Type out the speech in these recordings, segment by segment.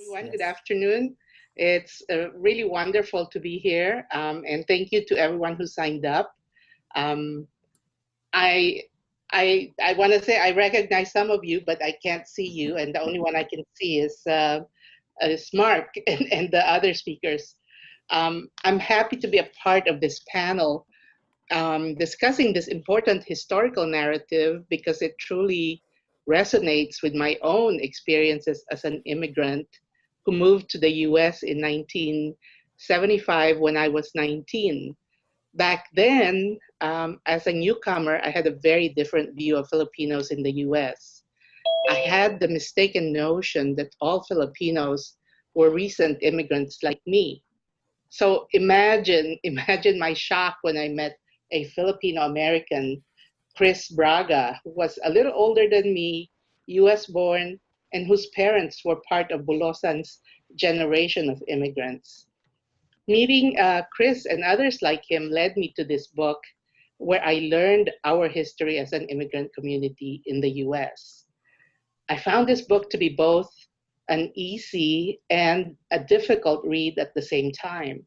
everyone. Good yes. afternoon. It's really wonderful to be here, and thank you to everyone who signed up. Um, I I want to say I recognize some of you, but I can't see you, and the only one I can see is Mark and the other speakers. I'm happy to be a part of this panel discussing this important historical narrative because it truly resonates with my own experiences as an immigrant who moved to the US in 1975 when I was 19. Back then, as a newcomer, I had a very different view of Filipinos in the US. I had the mistaken notion that all Filipinos were recent immigrants like me. So imagine my shock when I met a Filipino American, Chris Braga, who was a little older than me, US born, and whose parents were part of Bulosan's generation of immigrants. Meeting Chris and others like him led me to this book where I learned our history as an immigrant community in the US. I found this book to be both an easy and a difficult read at the same time.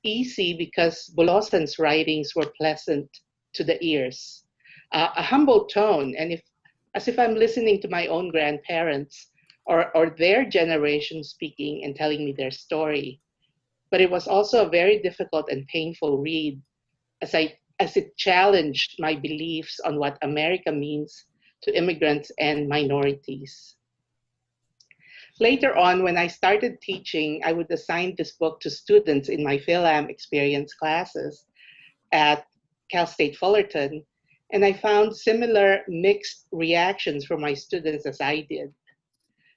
Easy because Bulosan's writings were pleasant to the ears, a humble tone, and as if I'm listening to my own grandparents or their generation speaking and telling me their story. But it was also a very difficult and painful read as it challenged my beliefs on what America means to immigrants and minorities. Later on, when I started teaching, I would assign this book to students in my PhilAm experience classes at Cal State Fullerton, and I found similar mixed reactions from my students as I did.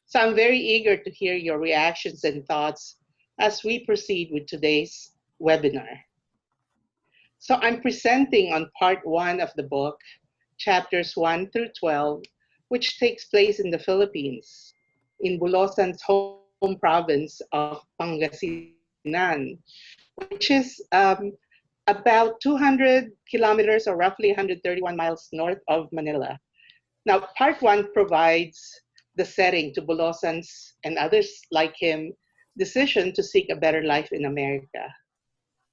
So I'm very eager to hear your reactions and thoughts as we proceed with today's webinar. So I'm presenting on part one of the book, chapters 1 through 12, which takes place in the Philippines, in Bulosan's home province of Pangasinan, which is about 200 kilometers or roughly 131 miles north of Manila. Now, part one provides the setting to Bulosan's and others like him decision to seek a better life in America.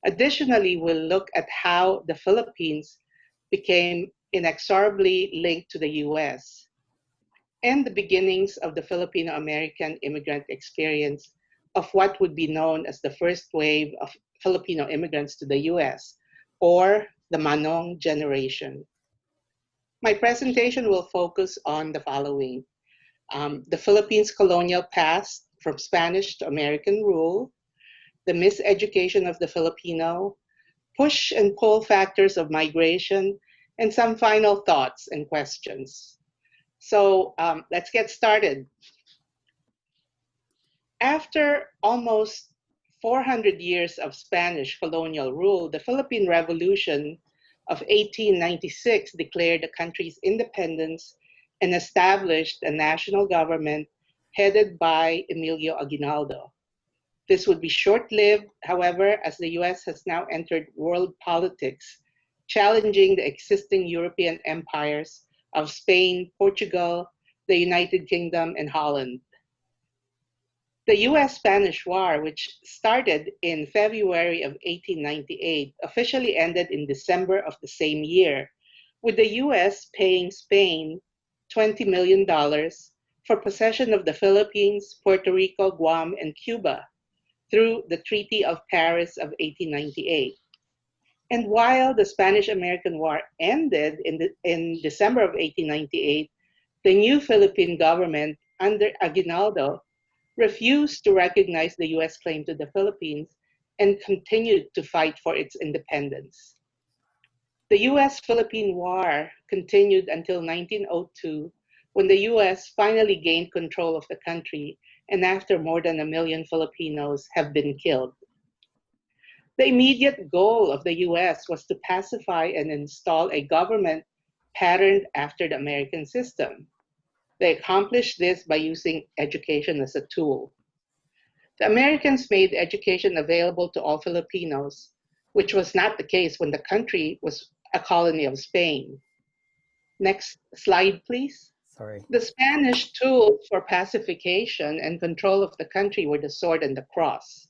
Additionally, we'll look at how the Philippines became inexorably linked to the US and the beginnings of the Filipino American immigrant experience of what would be known as the first wave of Filipino immigrants to the US, or the Manong generation. My presentation will focus on the following: the Philippines' colonial past from Spanish to American rule, the miseducation of the Filipino, push and pull factors of migration, and some final thoughts and questions. So let's get started. After almost 400 years of Spanish colonial rule, the Philippine Revolution of 1896 declared the country's independence and established a national government headed by Emilio Aguinaldo. This would be short-lived, however, as the US has now entered world politics, challenging the existing European empires of Spain, Portugal, the United Kingdom, and Holland. The US-Spanish War, which started in February of 1898, officially ended in December of the same year, with the US paying Spain $20 million for possession of the Philippines, Puerto Rico, Guam, and Cuba through the Treaty of Paris of 1898. And while the Spanish-American War ended in December of 1898, the new Philippine government under Aguinaldo refused to recognize the US claim to the Philippines and continued to fight for its independence. The US-Philippine War continued until 1902, when the US finally gained control of the country, and after more than 1 million Filipinos have been killed. The immediate goal of the US was to pacify and install a government patterned after the American system. They accomplished this by using education as a tool. The Americans made education available to all Filipinos, which was not the case when the country was a colony of Spain. Next slide, please. Sorry. The Spanish tools for pacification and control of the country were the sword and the cross.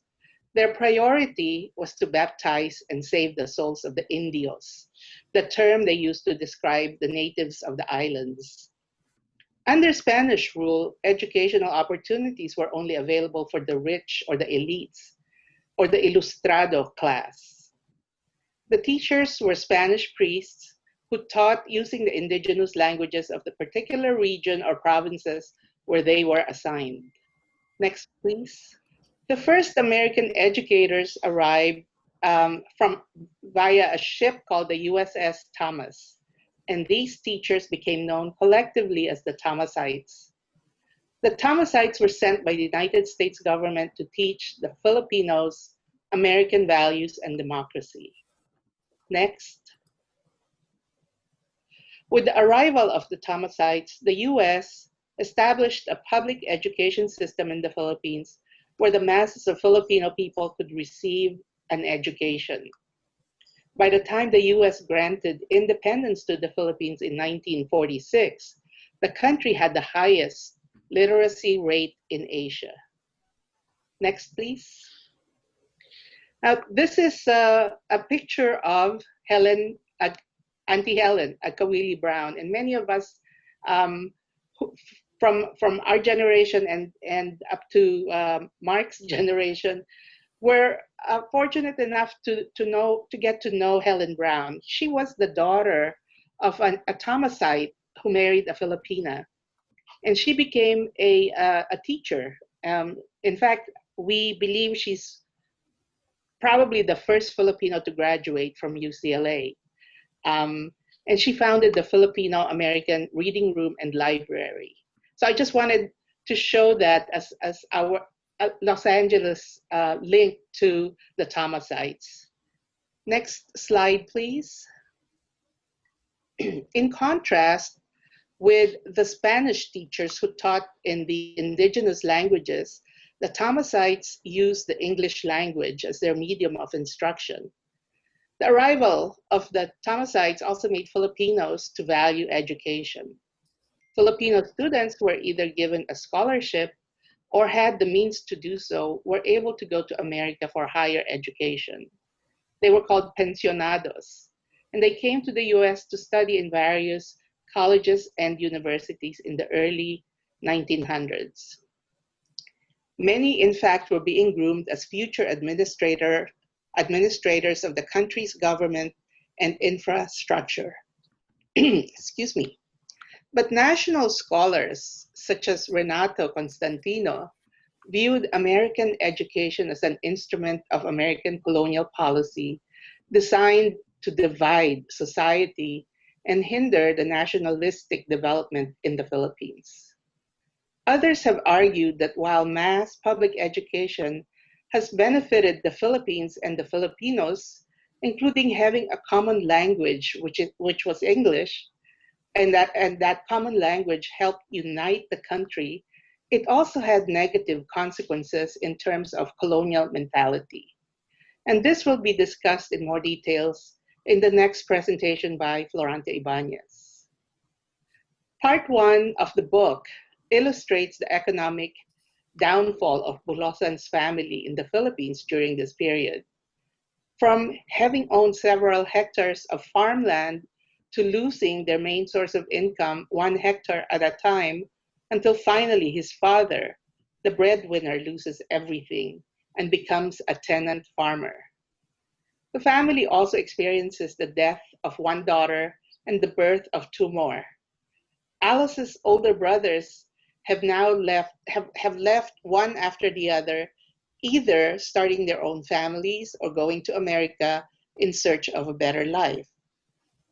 Their priority was to baptize and save the souls of the Indios, the term they used to describe the natives of the islands. Under Spanish rule, educational opportunities were only available for the rich or the elites, or the ilustrado class. The teachers were Spanish priests who taught using the indigenous languages of the particular region or provinces where they were assigned. Next, please. The first American educators arrived from via a ship called the USS Thomas, and these teachers became known collectively as the Thomasites. The Thomasites were sent by the United States government to teach the Filipinos American values and democracy. Next. With the arrival of the Thomasites, the US established a public education system in the Philippines where the masses of Filipino people could receive an education. By the time the US granted independence to the Philippines in 1946, the country had the highest literacy rate in Asia. Next, please. Now, this is a picture of Auntie Helen at Kawili Brown, and many of us from our generation and up to Mark's generation were fortunate enough to get to know Helen Brown. She was the daughter of a Thomasite who married a Filipina, and she became a teacher. In fact, we believe she's probably the first Filipino to graduate from UCLA. And she founded the Filipino American Reading Room and Library. So I just wanted to show that as our Los Angeles link to the Thomasites. Next slide, please. In contrast with the Spanish teachers who taught in the indigenous languages, the Thomasites used the English language as their medium of instruction. The arrival of the Thomasites also made Filipinos to value education. Filipino students who were either given a scholarship or had the means to do so were able to go to America for higher education. They were called pensionados, and they came to the US to study in various colleges and universities in the early 1900s. Many, in fact, were being groomed as future administrators of the country's government and infrastructure. Excuse me. But national scholars, such as Renato Constantino, viewed American education as an instrument of American colonial policy designed to divide society and hinder the nationalistic development in the Philippines. Others have argued that while mass public education has benefited the Philippines and the Filipinos, including having a common language, which was English, and that common language helped unite the country, it also had negative consequences in terms of colonial mentality. And this will be discussed in more details in the next presentation by Florante Ibanez. Part 1 of the book illustrates the economic downfall of Bulosan's family in the Philippines during this period. From having owned several hectares of farmland to losing their main source of income 1 hectare at a time, until finally his father, the breadwinner, loses everything and becomes a tenant farmer. The family also experiences the death of 1 daughter and the birth of 2 more. Alice's older brothers have now left one after the other, either starting their own families or going to America in search of a better life.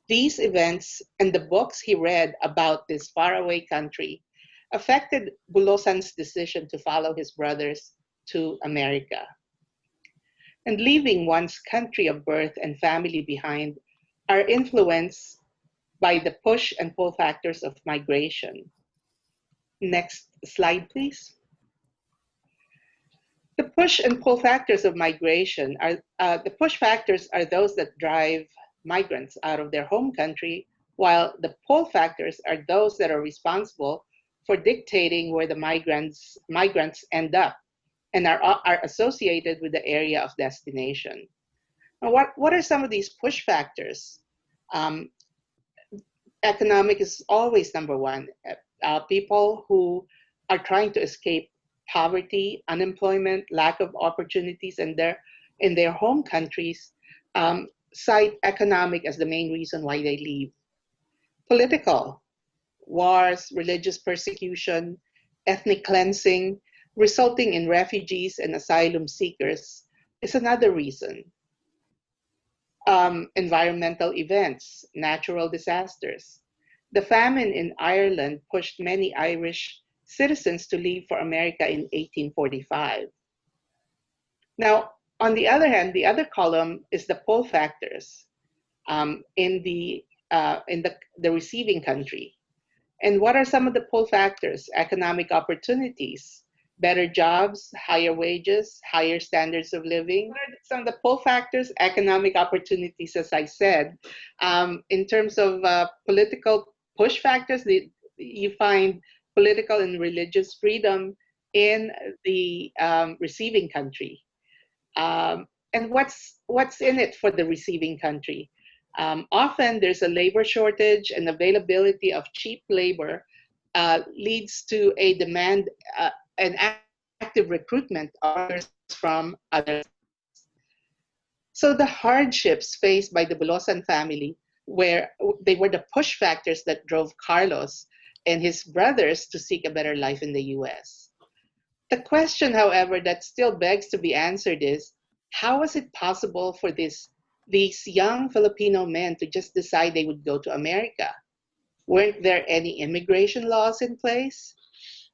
These events and the books he read about this faraway country affected Bulosan's decision to follow his brothers to America. And leaving one's country of birth and family behind are influenced by the push and pull factors of migration. Next slide, please. The push and pull factors of migration are, the push factors are those that drive migrants out of their home country, while the pull factors are those that are responsible for dictating where the migrants end up and are associated with the area of destination. Now, what are some of these push factors? Um, Economic is always number one. People who are trying to escape poverty, unemployment, lack of opportunities in their home countries cite economic as the main reason why they leave. Political, wars, religious persecution, ethnic cleansing, resulting in refugees and asylum seekers is another reason. Environmental events, natural disasters. The famine in Ireland pushed many Irish citizens to leave for America in 1845. Now, on the other hand, the other column is the pull factors in the receiving country. And what are some of the pull factors? Economic opportunities, better jobs, higher wages, higher standards of living. What are some of the pull factors? Economic opportunities, as I said. In terms of political push factors, you find political and religious freedom in the receiving country. And what's in it for the receiving country? Often there's a labor shortage, and availability of cheap labor leads to a demand, an active recruitment of workers from others. So the hardships faced by the Bulosan family, where they were the push factors that drove Carlos and his brothers to seek a better life in the US. The question, however, that still begs to be answered is, how was it possible for these young Filipino men to just decide they would go to America? Weren't there any immigration laws in place?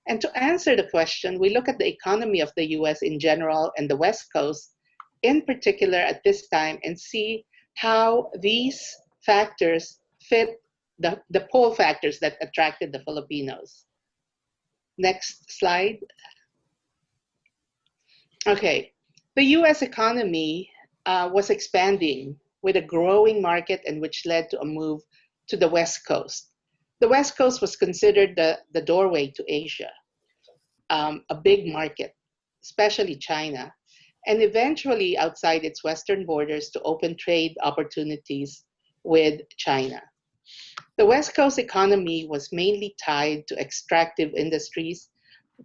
And to answer the question, we look at the economy of the US in general and the West Coast in particular at this time and see how these factors fit the pull factors that attracted the Filipinos. Next slide. Okay, the US economy was expanding with a growing market, and which led to a move to the West Coast. The West Coast was considered the doorway to Asia, a big market, especially China, and eventually outside its western borders to open trade opportunities with China. The West Coast economy was mainly tied to extractive industries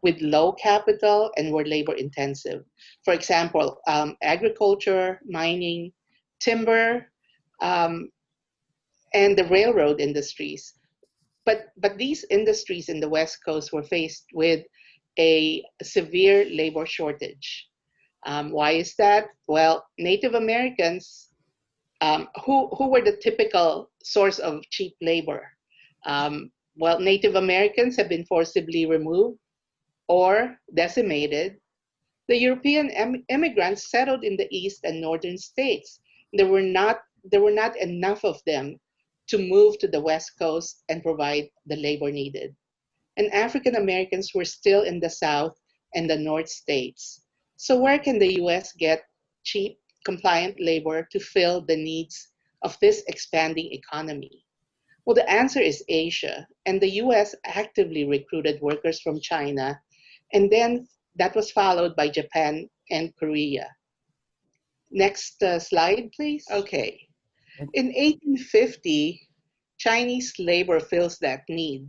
with low capital and were labor intensive. For example, agriculture, mining, timber, and the railroad industries. But these industries in the West Coast were faced with a severe labor shortage. Why is that? Well, Native Americans, who were the typical source of cheap labor? Well, Native Americans have been forcibly removed or decimated. The European immigrants settled in the east and northern states. There were not enough of them to move to the West Coast and provide the labor needed. And African Americans were still in the South and the North states. So where can the US get cheap, compliant labor to fill the needs of this expanding economy? Well, the answer is Asia, and the US actively recruited workers from China, and then that was followed by Japan and Korea. Next slide, please. Okay. In 1850, Chinese labor fills that need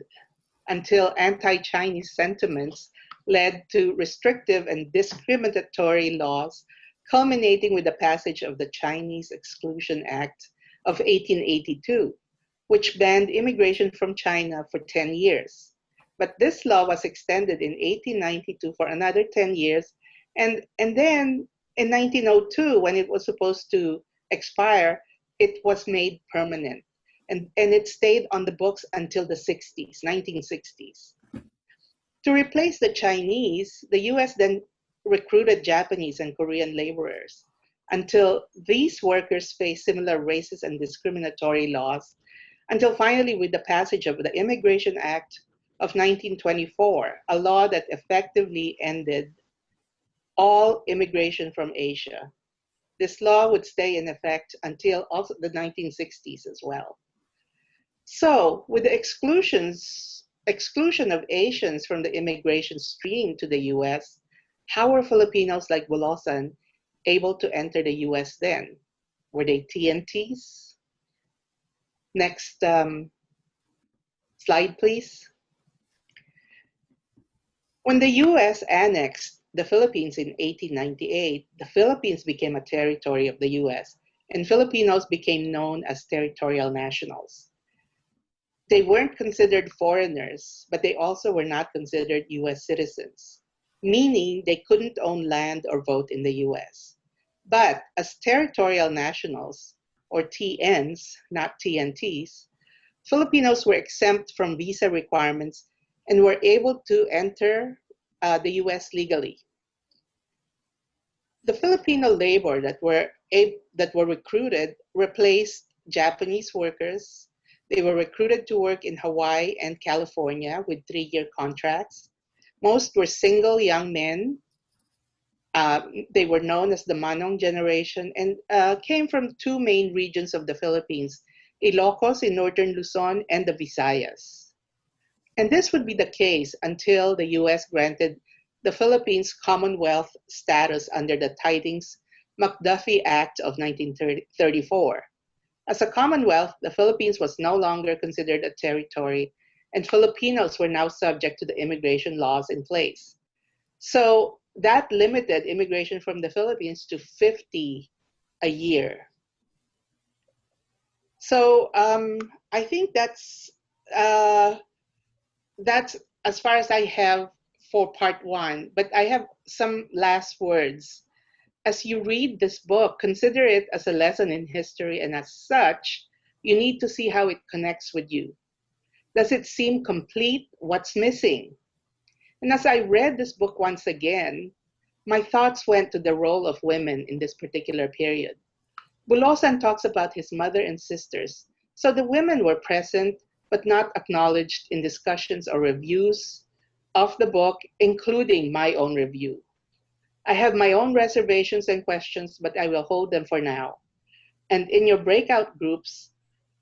until anti-Chinese sentiments led to restrictive and discriminatory laws, culminating with the passage of the Chinese Exclusion Act of 1882, which banned immigration from China for 10 years. But this law was extended in 1892 for another 10 years, and then in 1902, when it was supposed to expire, it was made permanent. And it stayed on the books until the 60s, 1960s. To replace the Chinese, the US then recruited Japanese and Korean laborers until these workers faced similar racist and discriminatory laws, until finally with the passage of the Immigration Act of 1924, a law that effectively ended all immigration from Asia. This law would stay in effect until also the 1960s as well. So, with the exclusion of Asians from the immigration stream to the US, how were Filipinos like Bulosan able to enter the US then? Were they TNTs? Next slide, please. When the US annexed the Philippines in 1898, the Philippines became a territory of the US, and Filipinos became known as Territorial Nationals. They weren't considered foreigners, but they also were not considered US citizens, meaning they couldn't own land or vote in the US. But as Territorial Nationals, or TNs, not TNTs, Filipinos were exempt from visa requirements and were able to enter the US legally. The Filipino labor that were recruited replaced Japanese workers. They were recruited to work in Hawaii and California with 3-year contracts. Most were single young men. They were known as the Manong generation and came from 2 main regions of the Philippines, Ilocos in northern Luzon and the Visayas. And this would be the case until the US granted the Philippines Commonwealth status under the Tydings-McDuffie Act of 1934. As a Commonwealth, the Philippines was no longer considered a territory, and Filipinos were now subject to the immigration laws in place. So that limited immigration from the Philippines to 50 a year. So I think that's as far as I have for part 1, but I have some last words. As you read this book, consider it as a lesson in history, and as such, you need to see how it connects with you. Does it seem complete? What's missing? And as I read this book once again, my thoughts went to the role of women in this particular period. Bulosan talks about his mother and sisters, so the women were present but not acknowledged in discussions or reviews of the book, including my own review. I have my own reservations and questions, but I will hold them for now. And in your breakout groups,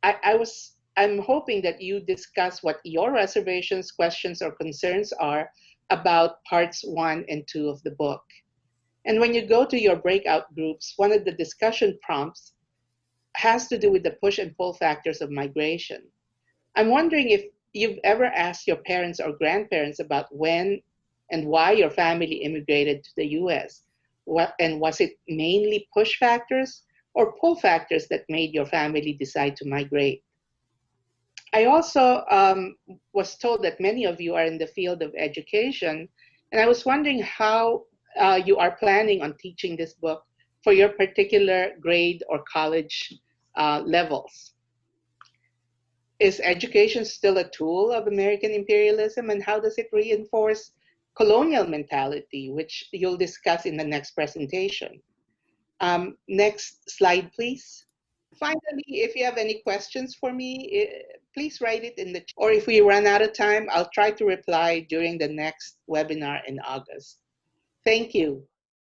I'm hoping that you discuss what your reservations, questions, or concerns are about parts 1 and 2 of the book. And when you go to your breakout groups, one of the discussion prompts has to do with the push and pull factors of migration. I'm wondering if you've ever asked your parents or grandparents about when and why your family immigrated to the US. And was it mainly push factors or pull factors that made your family decide to migrate? I also was told that many of you are in the field of education, and I was wondering how you are planning on teaching this book for your particular grade or college levels. Is education still a tool of American imperialism, and how does it reinforce colonial mentality, which you'll discuss in the next presentation? Next slide, please. Finally, if you have any questions for me, please write it in the chat. Or if we run out of time, I'll try to reply during the next webinar in August. Thank you.